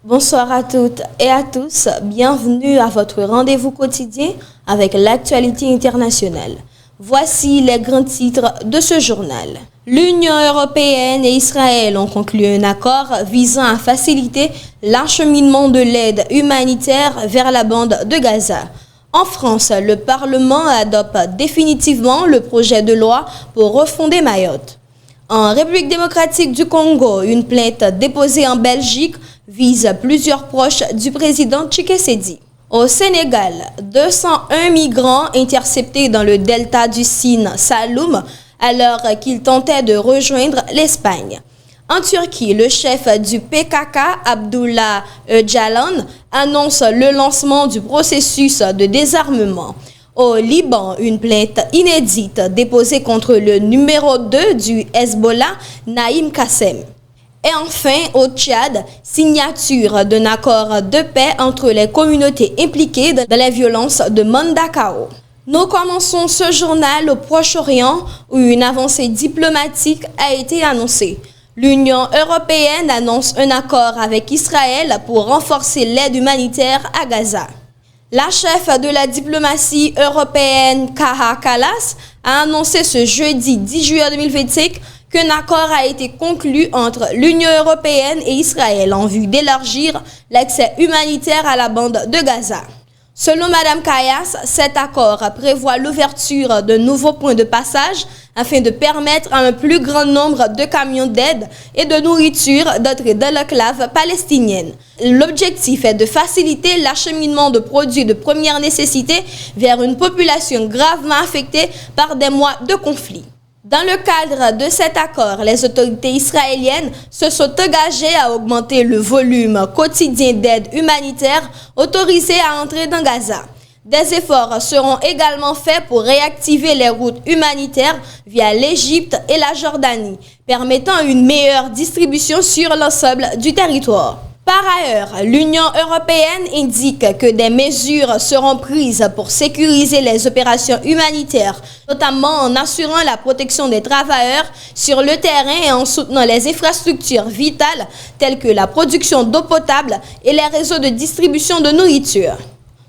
Bonsoir à toutes et à tous, bienvenue à votre rendez-vous quotidien avec l'actualité internationale. Voici les grands titres de ce journal. L'Union européenne et Israël ont conclu un accord visant à faciliter l'acheminement de l'aide humanitaire vers la bande de Gaza. En France, le Parlement adopte définitivement le projet de loi pour refonder Mayotte. En République démocratique du Congo, une plainte déposée en Belgique vise plusieurs proches du président Tshisekedi. Au Sénégal, 201 migrants interceptés dans le delta du Sine Saloum alors qu'ils tentaient de rejoindre l'Espagne. En Turquie, le chef du PKK, Abdullah Öcalan, annonce le lancement du processus de désarmement. Au Liban, une plainte inédite déposée contre le numéro 2 du Hezbollah, Naïm Kassem. Et enfin, au Tchad, signature d'un accord de paix entre les communautés impliquées dans les violences de Mandakao. Nous commençons ce journal au Proche-Orient où une avancée diplomatique a été annoncée. L'Union européenne annonce un accord avec Israël pour renforcer l'aide humanitaire à Gaza. La chef de la diplomatie européenne, Kaja Kallas, a annoncé ce jeudi 10 juillet 2025 qu'un accord a été conclu entre l'Union européenne et Israël en vue d'élargir l'accès humanitaire à la bande de Gaza. Selon Mme Kallas, cet accord prévoit l'ouverture de nouveaux points de passage afin de permettre à un plus grand nombre de camions d'aide et de nourriture d'entrer dans l'enclave palestinienne. L'objectif est de faciliter l'acheminement de produits de première nécessité vers une population gravement affectée par des mois de conflit. Dans le cadre de cet accord, les autorités israéliennes se sont engagées à augmenter le volume quotidien d'aide humanitaire autorisée à entrer dans Gaza. Des efforts seront également faits pour réactiver les routes humanitaires via l'Égypte et la Jordanie, permettant une meilleure distribution sur l'ensemble du territoire. Par ailleurs, l'Union européenne indique que des mesures seront prises pour sécuriser les opérations humanitaires, notamment en assurant la protection des travailleurs sur le terrain et en soutenant les infrastructures vitales telles que la production d'eau potable et les réseaux de distribution de nourriture.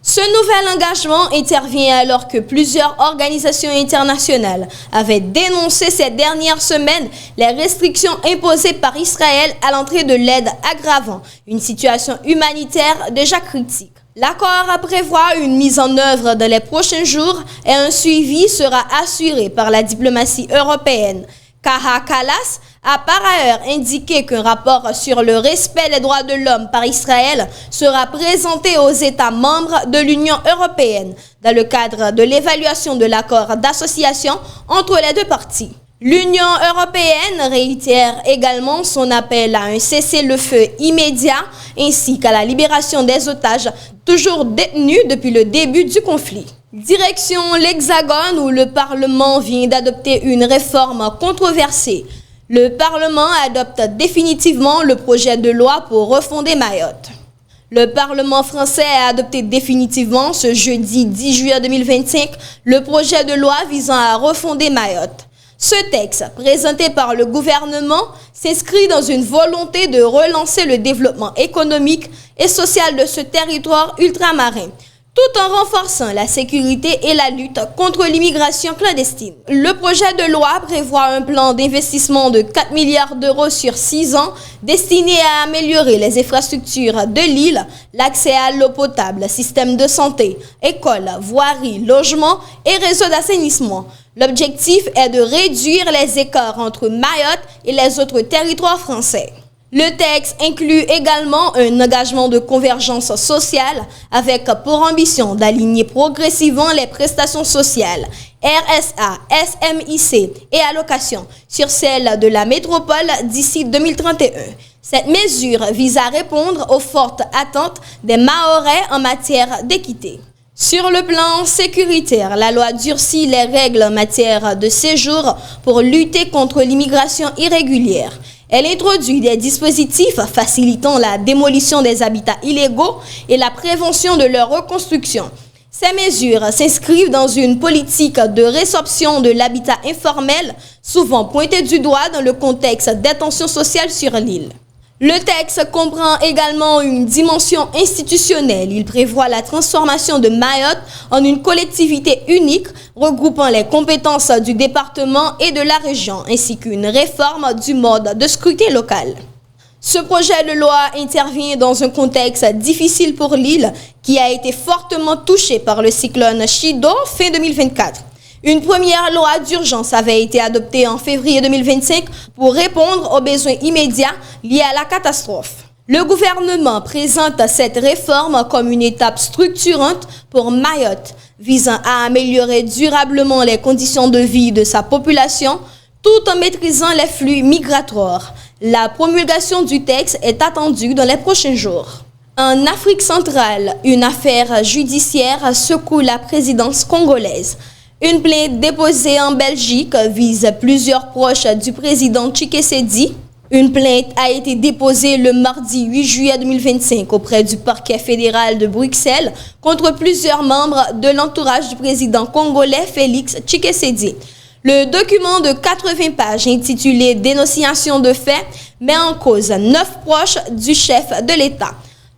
Ce nouvel engagement intervient alors que plusieurs organisations internationales avaient dénoncé ces dernières semaines les restrictions imposées par Israël à l'entrée de l'aide aggravant une situation humanitaire déjà critique. L'accord prévoit une mise en œuvre dans les prochains jours et un suivi sera assuré par la diplomatie européenne. Kaja Kallas a par ailleurs indiqué qu'un rapport sur le respect des droits de l'homme par Israël sera présenté aux États membres de l'Union européenne dans le cadre de l'évaluation de l'accord d'association entre les deux parties. L'Union européenne réitère également son appel à un cessez-le-feu immédiat ainsi qu'à la libération des otages toujours détenus depuis le début du conflit. Direction l'Hexagone où le Parlement vient d'adopter une réforme controversée. Le Parlement adopte définitivement le projet de loi pour refonder Mayotte. Le Parlement français a adopté définitivement ce jeudi 10 juillet 2025 le projet de loi visant à refonder Mayotte. Ce texte, présenté par le gouvernement, s'inscrit dans une volonté de relancer le développement économique et social de ce territoire ultramarin, tout en renforçant la sécurité et la lutte contre l'immigration clandestine. Le projet de loi prévoit un plan d'investissement de 4 milliards d'euros sur 6 ans destiné à améliorer les infrastructures de l'île, l'accès à l'eau potable, système de santé, écoles, voiries, logements et réseaux d'assainissement. L'objectif est de réduire les écarts entre Mayotte et les autres territoires français. Le texte inclut également un engagement de convergence sociale avec pour ambition d'aligner progressivement les prestations sociales, RSA, SMIC et allocations sur celles de la métropole d'ici 2031. Cette mesure vise à répondre aux fortes attentes des Mahorais en matière d'équité. Sur le plan sécuritaire, la loi durcit les règles en matière de séjour pour lutter contre l'immigration irrégulière. Elle introduit des dispositifs facilitant la démolition des habitats illégaux et la prévention de leur reconstruction. Ces mesures s'inscrivent dans une politique de résorption de l'habitat informel, souvent pointée du doigt dans le contexte des tensions sociales sur l'île. Le texte comprend également une dimension institutionnelle. Il prévoit la transformation de Mayotte en une collectivité unique, regroupant les compétences du département et de la région, ainsi qu'une réforme du mode de scrutin local. Ce projet de loi intervient dans un contexte difficile pour l'île, qui a été fortement touchée par le cyclone Chido fin 2024. Une première loi d'urgence avait été adoptée en février 2025 pour répondre aux besoins immédiats liés à la catastrophe. Le gouvernement présente cette réforme comme une étape structurante pour Mayotte, visant à améliorer durablement les conditions de vie de sa population tout en maîtrisant les flux migratoires. La promulgation du texte est attendue dans les prochains jours. En Afrique centrale, une affaire judiciaire secoue la présidence congolaise. Une plainte déposée en Belgique vise plusieurs proches du président Tshisekedi. Une plainte a été déposée le mardi 8 juillet 2025 auprès du parquet fédéral de Bruxelles contre plusieurs membres de l'entourage du président congolais Félix Tshisekedi. Le document de 80 pages intitulé « Dénonciation de faits » met en cause 9 proches du chef de l'État.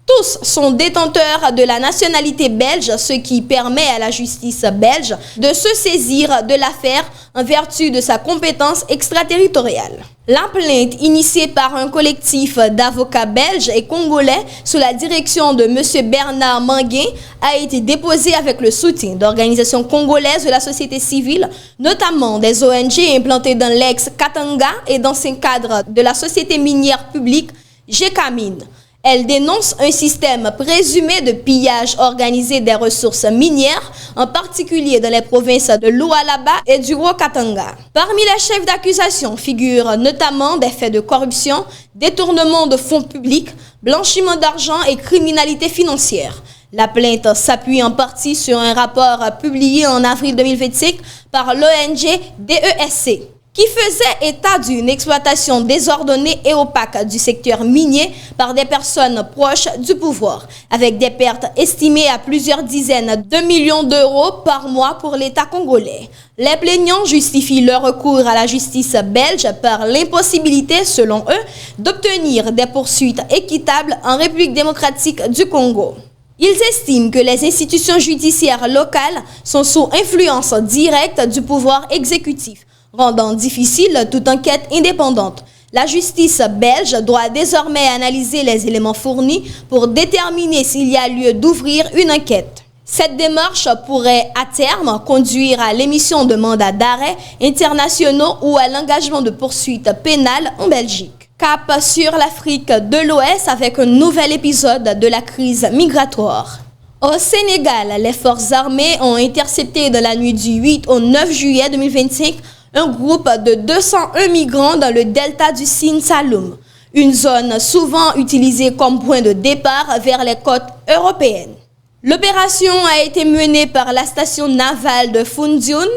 Tous sont détenteurs de la nationalité belge, ce qui permet à la justice belge de se saisir de l'affaire en vertu de sa compétence extraterritoriale. La plainte, initiée par un collectif d'avocats belges et congolais sous la direction de M. Bernard Manguin, a été déposée avec le soutien d'organisations congolaises de la société civile, notamment des ONG implantées dans l'ex-Katanga et d'anciens cadres de la société minière publique GECAMINE. Elle dénonce un système présumé de pillage organisé des ressources minières, en particulier dans les provinces de Lualaba et du Haut-Katanga. Parmi les chefs d'accusation figurent notamment des faits de corruption, détournement de fonds publics, blanchiment d'argent et criminalité financière. La plainte s'appuie en partie sur un rapport publié en avril 2025 par l'ONG DESC, qui faisait état d'une exploitation désordonnée et opaque du secteur minier par des personnes proches du pouvoir, avec des pertes estimées à plusieurs dizaines de millions d'euros par mois pour l'État congolais. Les plaignants justifient leur recours à la justice belge par l'impossibilité, selon eux, d'obtenir des poursuites équitables en République démocratique du Congo. Ils estiment que les institutions judiciaires locales sont sous influence directe du pouvoir exécutif, rendant difficile toute enquête indépendante. La justice belge doit désormais analyser les éléments fournis pour déterminer s'il y a lieu d'ouvrir une enquête. Cette démarche pourrait à terme conduire à l'émission de mandats d'arrêt internationaux ou à l'engagement de poursuites pénales en Belgique. Cap sur l'Afrique de l'Ouest avec un nouvel épisode de la crise migratoire. Au Sénégal, les forces armées ont intercepté dans la nuit du 8 au 9 juillet 2025 un groupe de 201 migrants dans le delta du Sine Saloum, une zone souvent utilisée comme point de départ vers les côtes européennes. L'opération a été menée par la station navale de Foundiougne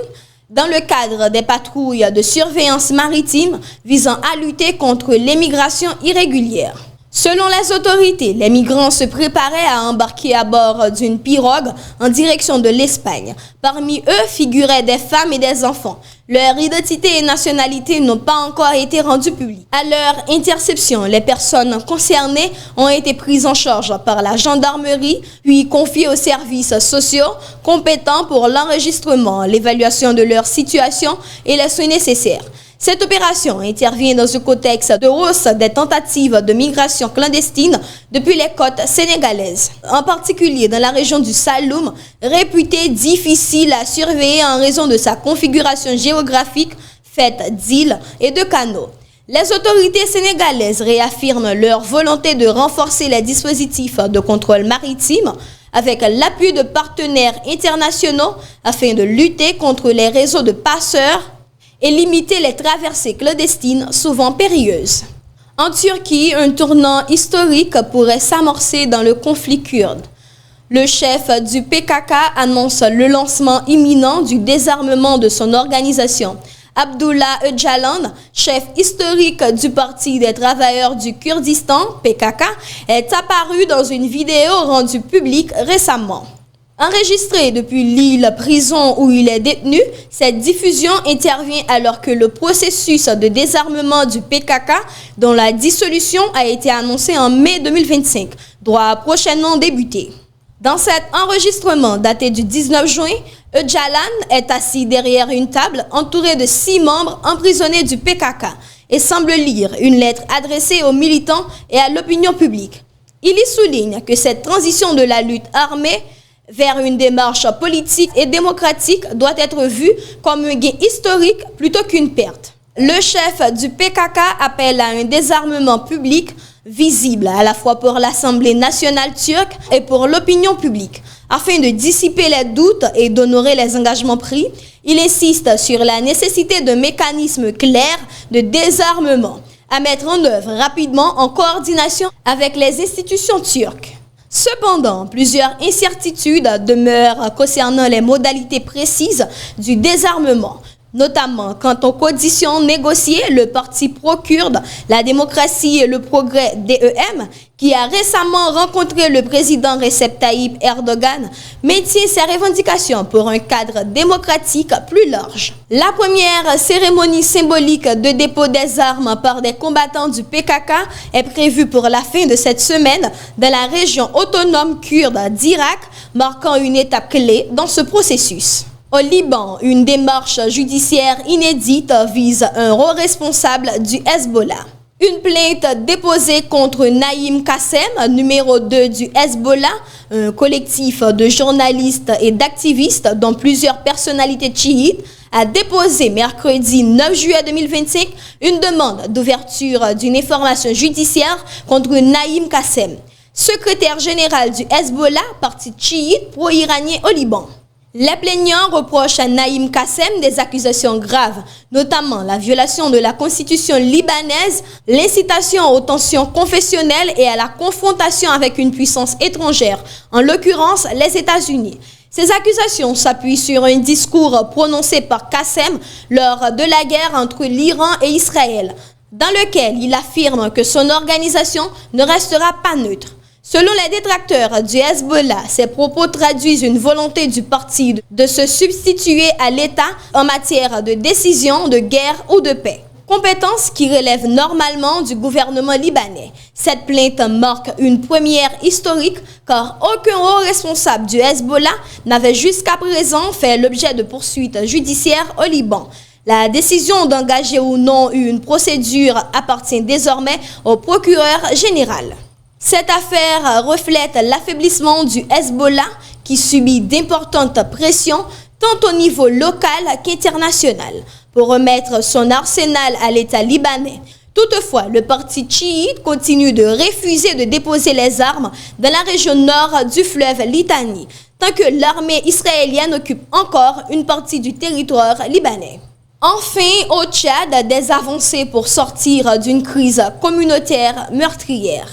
dans le cadre des patrouilles de surveillance maritime visant à lutter contre l'immigration irrégulière. Selon les autorités, les migrants se préparaient à embarquer à bord d'une pirogue en direction de l'Espagne. Parmi eux figuraient des femmes et des enfants. Leur identité et nationalité n'ont pas encore été rendues publiques. À leur interception, les personnes concernées ont été prises en charge par la gendarmerie, puis confiées aux services sociaux compétents pour l'enregistrement, l'évaluation de leur situation et les soins nécessaires. Cette opération intervient dans un contexte de hausse des tentatives de migration clandestine depuis les côtes sénégalaises, en particulier dans la région du Saloum, réputée difficile à surveiller en raison de sa configuration géographique faite d'îles et de canaux. Les autorités sénégalaises réaffirment leur volonté de renforcer les dispositifs de contrôle maritime avec l'appui de partenaires internationaux afin de lutter contre les réseaux de passeurs et limiter les traversées clandestines souvent périlleuses. En Turquie, un tournant historique pourrait s'amorcer dans le conflit kurde. Le chef du PKK annonce le lancement imminent du désarmement de son organisation. Abdullah Öcalan, chef historique du Parti des travailleurs du Kurdistan, PKK, est apparu dans une vidéo rendue publique récemment. Enregistré depuis l'île prison où il est détenu, cette diffusion intervient alors que le processus de désarmement du PKK, dont la dissolution a été annoncée en mai 2025, doit prochainement débuter. Dans cet enregistrement daté du 19 juin, Öcalan est assis derrière une table entouré de 6 membres emprisonnés du PKK et semble lire une lettre adressée aux militants et à l'opinion publique. Il y souligne que cette transition de la lutte armée vers une démarche politique et démocratique doit être vue comme un gain historique plutôt qu'une perte. Le chef du PKK appelle à un désarmement public visible à la fois pour l'Assemblée nationale turque et pour l'opinion publique. Afin de dissiper les doutes et d'honorer les engagements pris, il insiste sur la nécessité d'un mécanisme clair de désarmement à mettre en œuvre rapidement en coordination avec les institutions turques. Cependant, plusieurs incertitudes demeurent concernant les modalités précises du désarmement, notamment quant aux conditions négociées. Le parti pro-kurde, la démocratie et le progrès DEM, qui a récemment rencontré le président Recep Tayyip Erdogan, maintient ses revendications pour un cadre démocratique plus large. La première cérémonie symbolique de dépôt des armes par des combattants du PKK est prévue pour la fin de cette semaine dans la région autonome kurde d'Irak, marquant une étape clé dans ce processus. Au Liban, une démarche judiciaire inédite vise un haut responsable du Hezbollah. Une plainte déposée contre Naïm Kassem, numéro 2 du Hezbollah, un collectif de journalistes et d'activistes dont plusieurs personnalités chiites, a déposé mercredi 9 juillet 2025 une demande d'ouverture d'une information judiciaire contre Naïm Kassem, secrétaire général du Hezbollah, parti chiite pro-iranien au Liban. Les plaignants reprochent à Naïm Kassem des accusations graves, notamment la violation de la constitution libanaise, l'incitation aux tensions confessionnelles et à la confrontation avec une puissance étrangère, en l'occurrence les États-Unis. Ces accusations s'appuient sur un discours prononcé par Kassem lors de la guerre entre l'Iran et Israël, dans lequel il affirme que son organisation ne restera pas neutre. Selon les détracteurs du Hezbollah, ces propos traduisent une volonté du parti de se substituer à l'État en matière de décision, de guerre ou de paix. Compétence qui relève normalement du gouvernement libanais. Cette plainte marque une première historique car aucun haut responsable du Hezbollah n'avait jusqu'à présent fait l'objet de poursuites judiciaires au Liban. La décision d'engager ou non une procédure appartient désormais au procureur général. Cette affaire reflète l'affaiblissement du Hezbollah qui subit d'importantes pressions tant au niveau local qu'international pour remettre son arsenal à l'État libanais. Toutefois, le parti chiite continue de refuser de déposer les armes dans la région nord du fleuve Litanie, tant que l'armée israélienne occupe encore une partie du territoire libanais. Enfin, au Tchad, des avancées pour sortir d'une crise communautaire meurtrière.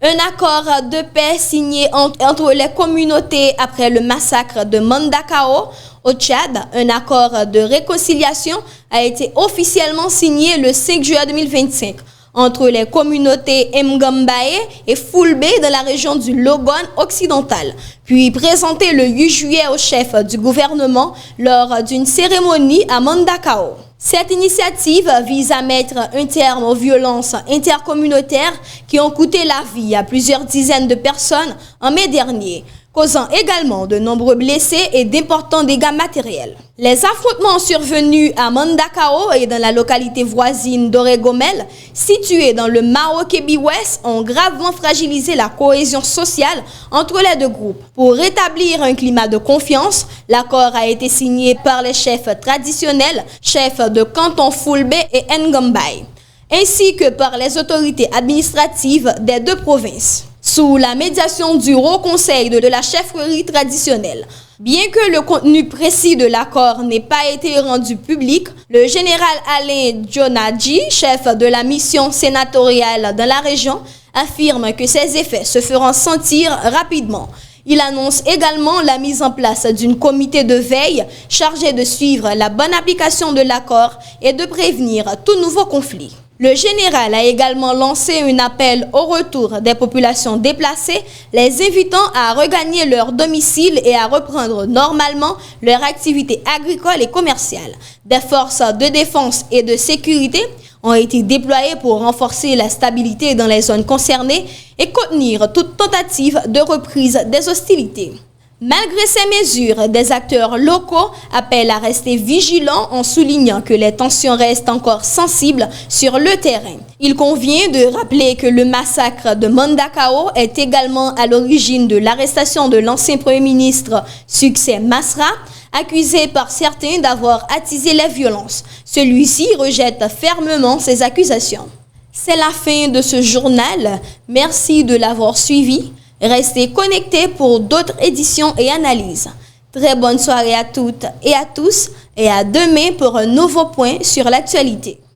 Un accord de paix signé entre les communautés après le massacre de Mandakao au Tchad, un accord de réconciliation a été officiellement signé le 5 juillet 2025 entre les communautés Mgambaye et Fulbe dans la région du Logon occidental, puis présenté le 8 juillet au chef du gouvernement lors d'une cérémonie à Mandakao. Cette initiative vise à mettre un terme aux violences intercommunautaires qui ont coûté la vie à plusieurs dizaines de personnes en mai dernier, causant également de nombreux blessés et d'importants dégâts matériels. Les affrontements survenus à Mandakao et dans la localité voisine d'Oregomel, située dans le Marokebi Ouest, ont gravement fragilisé la cohésion sociale entre les deux groupes. Pour rétablir un climat de confiance, l'accord a été signé par les chefs traditionnels, chefs de canton Fulbe et Ngambay, ainsi que par les autorités administratives des deux provinces, sous la médiation du Haut Conseil de la chefferie traditionnelle. Bien que le contenu précis de l'accord n'ait pas été rendu public, le général Alain Djonadji, chef de la mission sénatoriale dans la région, affirme que ces effets se feront sentir rapidement. Il annonce également la mise en place d'une comité de veille chargée de suivre la bonne application de l'accord et de prévenir tout nouveau conflit. Le général a également lancé un appel au retour des populations déplacées, les invitant à regagner leur domicile et à reprendre normalement leur activité agricole et commerciale. Des forces de défense et de sécurité ont été déployées pour renforcer la stabilité dans les zones concernées et contenir toute tentative de reprise des hostilités. Malgré ces mesures, des acteurs locaux appellent à rester vigilants en soulignant que les tensions restent encore sensibles sur le terrain. Il convient de rappeler que le massacre de Mandakao est également à l'origine de l'arrestation de l'ancien Premier ministre Succès Masra, accusé par certains d'avoir attisé les violences. Celui-ci rejette fermement ces accusations. C'est la fin de ce journal. Merci de l'avoir suivi. Restez connectés pour d'autres éditions et analyses. Très bonne soirée à toutes et à tous et à demain pour un nouveau point sur l'actualité.